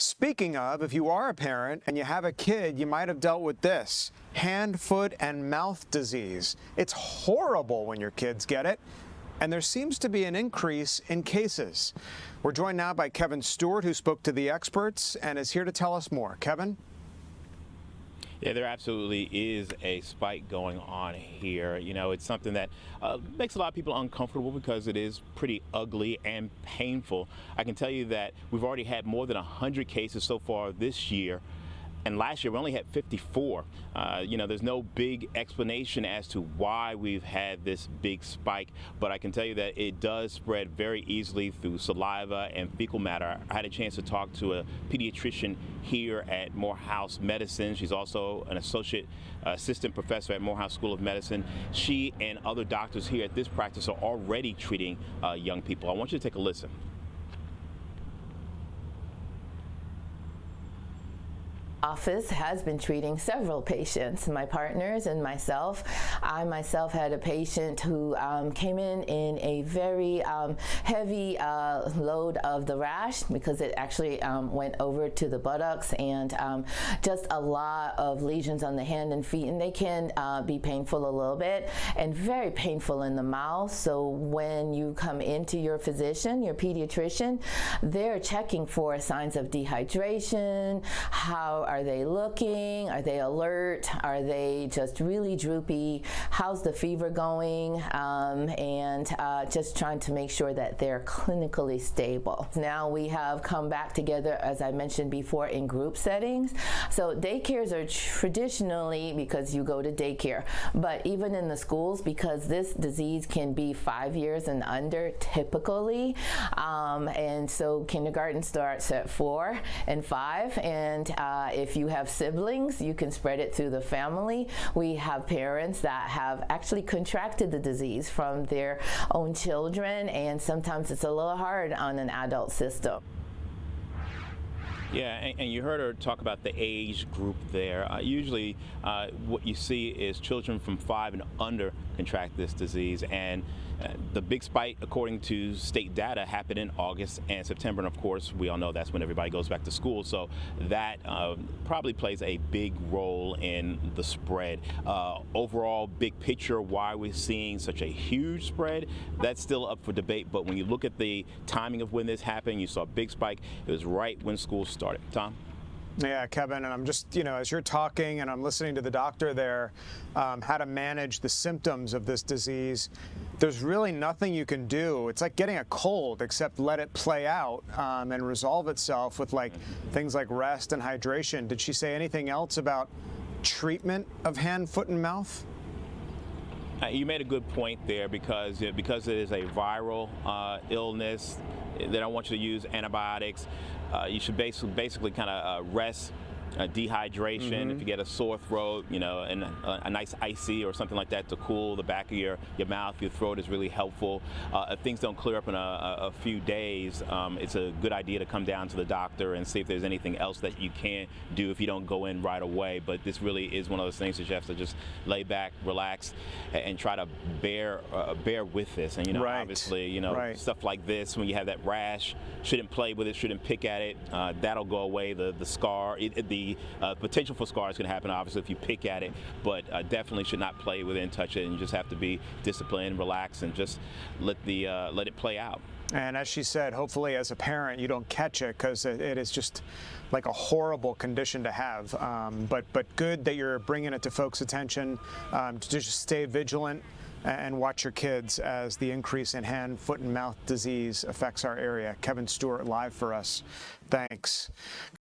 Speaking of, if you are a parent and you have a kid, you might have dealt with this: hand, foot, and mouth disease. It's horrible when your kids get it, and there seems to be an increase in cases. We're joined now by Kevin Stewart, who spoke to the experts and is here to tell us more. Kevin? Yeah, there absolutely is a spike going on here. You know, it's something that makes a lot of people uncomfortable because it is pretty ugly and painful. I can tell you that we've already had more than 100 cases so far this year. And last year we only had 54. You know, there's no big explanation as to why we've had this big spike, but I can tell you that it does spread very easily through saliva and fecal matter. I had a chance to talk to a pediatrician here at Morehouse Medicine. She's also an assistant professor at Morehouse School of Medicine. She and other doctors here at this practice are already treating young people. I want you to take a listen. Office has been treating several patients, my partners and myself. I myself had a patient who came in a very heavy load of the rash because it actually went over to the buttocks, and just a lot of lesions on the hand and feet, and they can be painful a little bit and very painful in the mouth. So when you come into your physician, your pediatrician, they're checking for signs of dehydration. How are they looking? Are they alert? Are they just really droopy? How's the fever going? And just trying to make sure that they're clinically stable. Now we have come back together, as I mentioned before, in group settings. So daycares are traditionally, because you go to daycare, but even in the schools, because this disease can be 5 years and under typically, and so kindergarten starts at 4 and 5, and if you have siblings, you can spread it through the family. We have parents that have actually contracted the disease from their own children, and sometimes it's a little hard on an adult system. Yeah, and you heard her talk about the age group there. Usually what you see is children from 5 and under contract this disease, and the big spike, according to state data, happened in August and September, and of course we all know that's when everybody goes back to school, so that probably plays a big role in the spread. Overall, big picture, why we're seeing such a huge spread, that's still up for debate, but when you look at the timing of when this happened, you saw a big spike. It was right when school started. Tom? Yeah, Kevin, and I'm just, as you're talking and I'm listening to the doctor there, how to manage the symptoms of this disease, there's really nothing you can do. It's like getting a cold, except let it play out and resolve itself with things like rest and hydration. Did she say anything else about treatment of hand, foot, and mouth? You made a good point there because it is a viral illness. They don't want you to use antibiotics. You should basically kind of rest, dehydration. If you get a sore throat, and a nice icy or something like that to cool the back of your mouth, your throat is really helpful. If things don't clear up in a few days, it's a good idea to come down to the doctor and see if there's anything else that you can do if you don't go in right away. But this really is one of those things that you have to just lay back, relax, and try to bear with this. And right. Obviously, right. Stuff like this, when you have that rash, shouldn't play with it, shouldn't pick at it. That'll go away. The scar, the potential for scars can happen, obviously, if you pick at it, but definitely should not play with it and touch it, and you just have to be disciplined, relax, and just let it play out. And as she said, hopefully as a parent you don't catch it, because it is just like a horrible condition to have. But good that you're bringing it to folks' attention, to just stay vigilant and watch your kids as the increase in hand, foot, and mouth disease affects our area. Kevin Stewart live for us. Thanks.